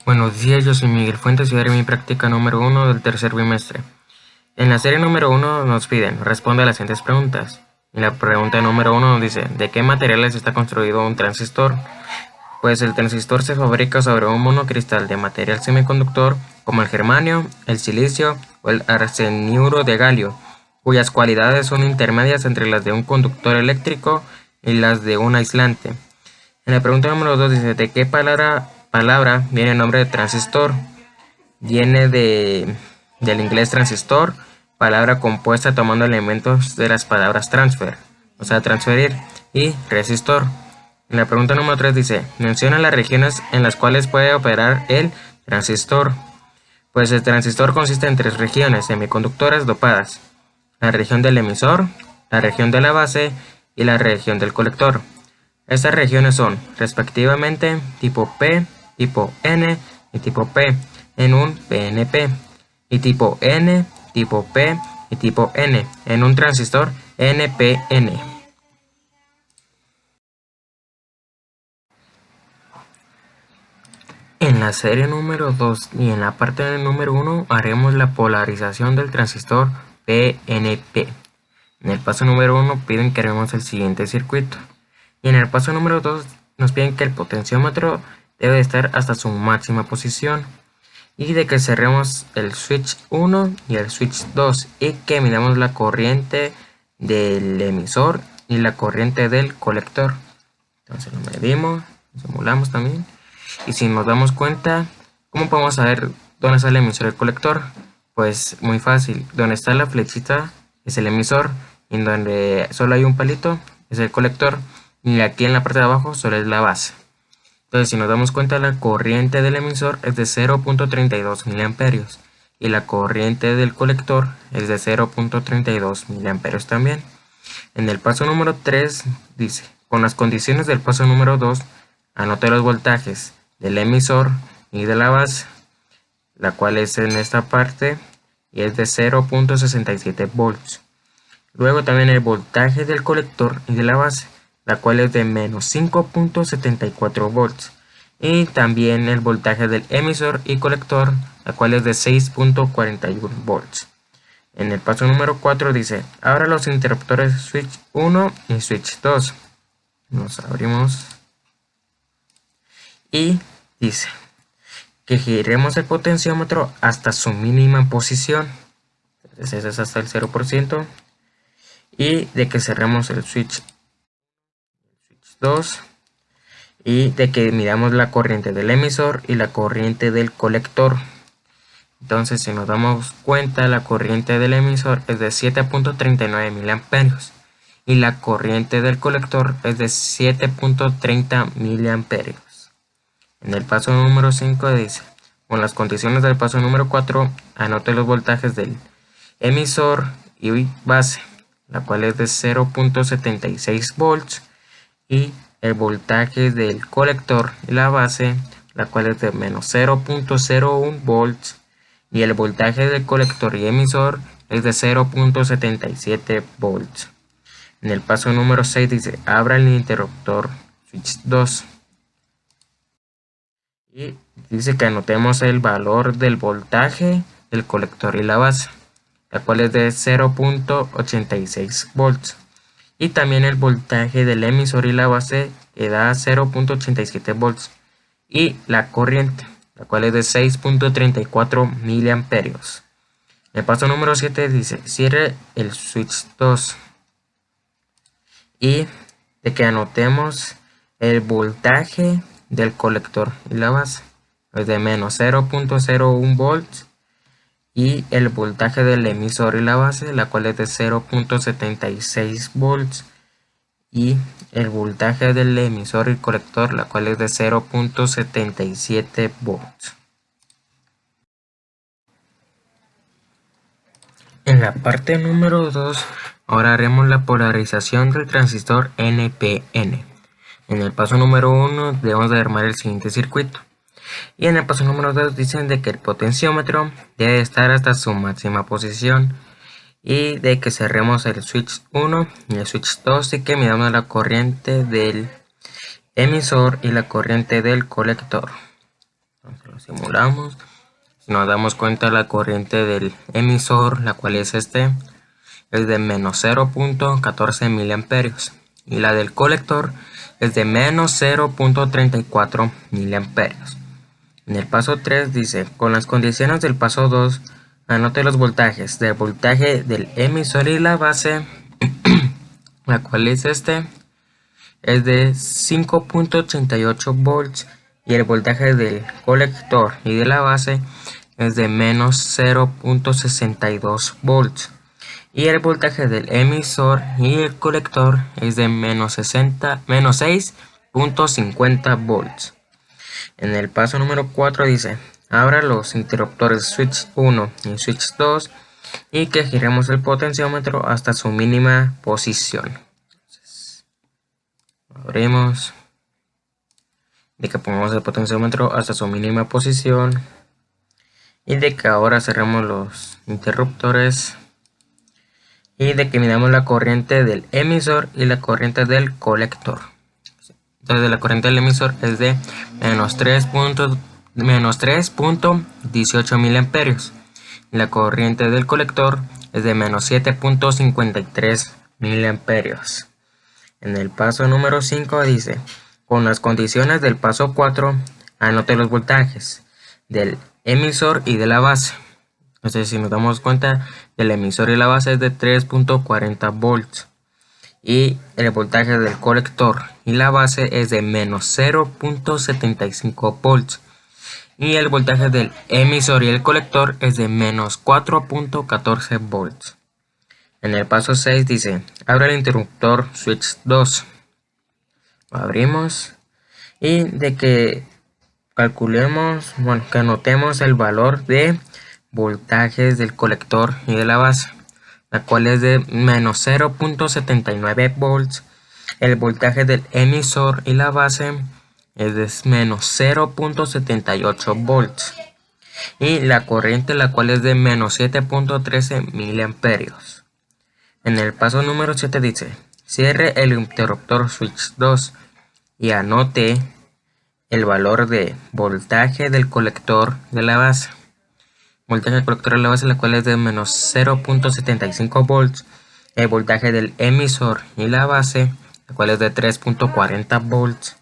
Buenos días, yo soy Miguel Fuentes y haré mi práctica número 1 del tercer bimestre. En la serie número 1 nos piden, responde a las siguientes preguntas. Y la pregunta número 1 nos dice, ¿de qué materiales está construido un transistor? Pues el transistor se fabrica sobre un monocristal de material semiconductor como el germanio, el silicio o el arseniuro de galio, cuyas cualidades son intermedias entre las de un conductor eléctrico y las de un aislante. En la pregunta número 2 dice, ¿de qué palabra viene el nombre de transistor? Viene del inglés transistor, palabra compuesta tomando elementos de las palabras transfer, o sea, transferir, y resistor. En la pregunta número 3 dice, menciona las regiones en las cuales puede operar el transistor. Pues el transistor consiste en tres regiones semiconductoras dopadas: la región del emisor, la región de la base y la región del colector. Estas regiones son, respectivamente, tipo P, tipo N y tipo P en un PNP, y tipo N, tipo P y tipo N en un transistor NPN. En la serie número 2 y en la parte número 1 haremos la polarización del transistor PNP. En el paso número 1 piden que haremos el siguiente circuito. Y en el paso número 2 nos piden que el potenciómetro debe estar hasta su máxima posición. Y de que cerremos el switch 1 y el switch 2 y que midamos la corriente del emisor y la corriente del colector. Entonces lo medimos, lo simulamos también. Y si nos damos cuenta, ¿cómo podemos saber dónde está el emisor y el colector? Pues muy fácil, donde está la flechita es el emisor y en donde solo hay un palito es el colector y aquí en la parte de abajo solo es la base. Entonces si nos damos cuenta, la corriente del emisor es de 0.32 miliamperios y la corriente del colector es de 0.32 miliamperios también. En el paso número 3 dice, con las condiciones del paso número 2, anote los voltajes del emisor y de la base, la cual es en esta parte y es de 0.67 volts. Luego también el voltaje del colector y de la base, la cual es de menos 5.74 volts. Y también el voltaje del emisor y colector, la cual es de 6.41 volts. En el paso número 4 dice, abra los interruptores switch 1 y switch 2. Los abrimos. Y dice que giremos el potenciómetro hasta su mínima posición. Entonces ese es hasta el 0%. Y de que cerremos el switch 2 y de que midamos la corriente del emisor y la corriente del colector. Entonces si nos damos cuenta, la corriente del emisor es de 7.39 miliamperios y la corriente del colector es de 7.30 miliamperios. En el paso número 5 dice, con las condiciones del paso número 4, anote los voltajes del emisor y base, la cual es de 0.76 volts, y el voltaje del colector y la base, la cual es de menos 0.01 volts, y el voltaje del colector y emisor es de 0.77 volts. En el paso número 6 dice, abra el interruptor switch 2. Y dice que anotemos el valor del voltaje del colector y la base, la cual es de 0.86 volts. Y también el voltaje del emisor y la base, que da 0.87 volts. Y la corriente, la cual es de 6.34 miliamperios. El paso número 7 dice, cierre el switch 2. Y de que anotemos el voltaje del colector y la base, es de menos 0.01 volts, y el voltaje del emisor y la base, la cual es de 0.76 volts, y el voltaje del emisor y colector, la cual es de 0.77 volts. En la parte número 2, ahora haremos la polarización del transistor NPN. En el paso número 1 debemos de armar el siguiente circuito. Y en el paso número 2 dicen de que el potenciómetro debe estar hasta su máxima posición. Y de que cerremos el switch 1 y el switch 2 y que midamos la corriente del emisor y la corriente del colector. Entonces lo simulamos. Si nos damos cuenta, la corriente del emisor, la cual es es de menos 0.14 miliamperios. Y la del colector es de menos 0.34 miliamperios. En el paso 3 dice, con las condiciones del paso 2, anote los voltajes del voltaje del emisor y la base, la cual es es de 5.88 volts, y el voltaje del colector y de la base es de menos 0.62 volts. Y el voltaje del emisor y el colector es de menos 6.50 volts. En el paso número 4 dice, abra los interruptores switch 1 y switch 2 y que giremos el potenciómetro hasta su mínima posición. Entonces, abrimos, de que pongamos el potenciómetro hasta su mínima posición y de que ahora cerremos los interruptores y de que midamos la corriente del emisor y la corriente del colector. Entonces la corriente del emisor es de menos 3.18 miliamperios y la corriente del colector es de menos 7.53 miliamperios. En el paso número 5 dice, con las condiciones del paso 4, anote los voltajes del emisor y de la base. Entonces, si nos damos cuenta, el emisor y la base es de 3.40 volts. Y el voltaje del colector y la base es de menos 0.75 volts. Y el voltaje del emisor y el colector es de menos 4.14 volts. En el paso 6 dice, abre el interruptor switch 2. Lo abrimos y de que calculemos, que anotemos el valor de voltajes del colector y de la base, la cual es de menos 0.79 volts. El voltaje del emisor y la base es de menos 0.78 volts. Y la corriente, la cual es de menos 7.13 miliamperios. En el paso número 7 dice, cierre el interruptor switch 2 y anote el valor de voltaje del colector de la base. Voltaje del colector de la base, la cual es de menos 0.75 volts. El voltaje del emisor y la base, la cual es de 3.40 volts.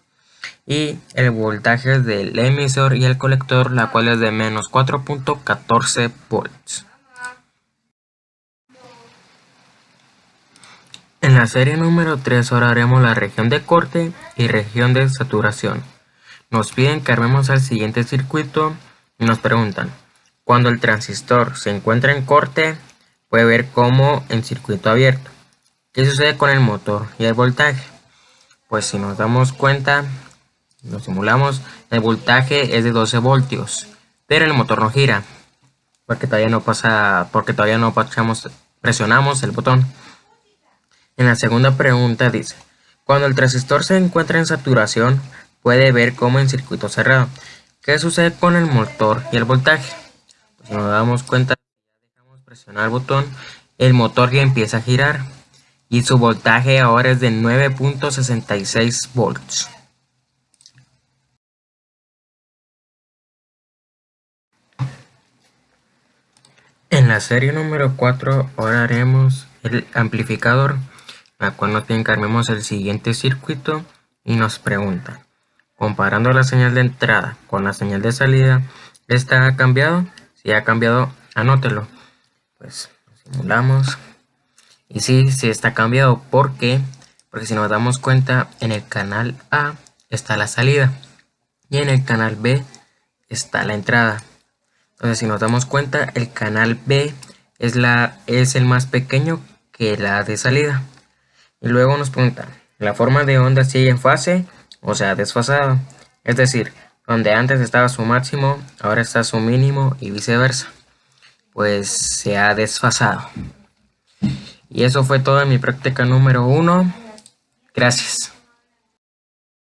Y el voltaje del emisor y el colector, la cual es de menos 4.14 volts. En la serie número 3 ahora haremos la región de corte y región de saturación. Nos piden que armemos el siguiente circuito y nos preguntan, cuando el transistor se encuentra en corte, puede ver como en circuito abierto. ¿Qué sucede con el motor y el voltaje? Pues si nos damos cuenta, lo simulamos, el voltaje es de 12 voltios, pero el motor no gira, porque todavía no presionamos el botón. En la segunda pregunta dice, cuando el transistor se encuentra en saturación, puede ver como en circuito cerrado. ¿Qué sucede con el motor y el voltaje? Pues si nos damos cuenta, dejamos presionar el botón, el motor ya empieza a girar y su voltaje ahora es de 9.66 volts. En la serie número 4 ahora haremos el amplificador, la cual nos piden que armemos el siguiente circuito y nos pregunta, comparando la señal de entrada con la señal de salida, ¿esta ha cambiado? Si ha cambiado, anótelo. Pues lo simulamos y sí está cambiado. ¿Por qué? Porque si nos damos cuenta, en el canal A está la salida y en el canal B está la entrada. Entonces, si nos damos cuenta, el canal B es el más pequeño que la de salida. Y luego nos pregunta, ¿la forma de onda sigue en fase o sea desfasada? Es decir, donde antes estaba su máximo, ahora está su mínimo y viceversa. Pues se ha desfasado. Y eso fue todo en mi práctica número 1. Gracias.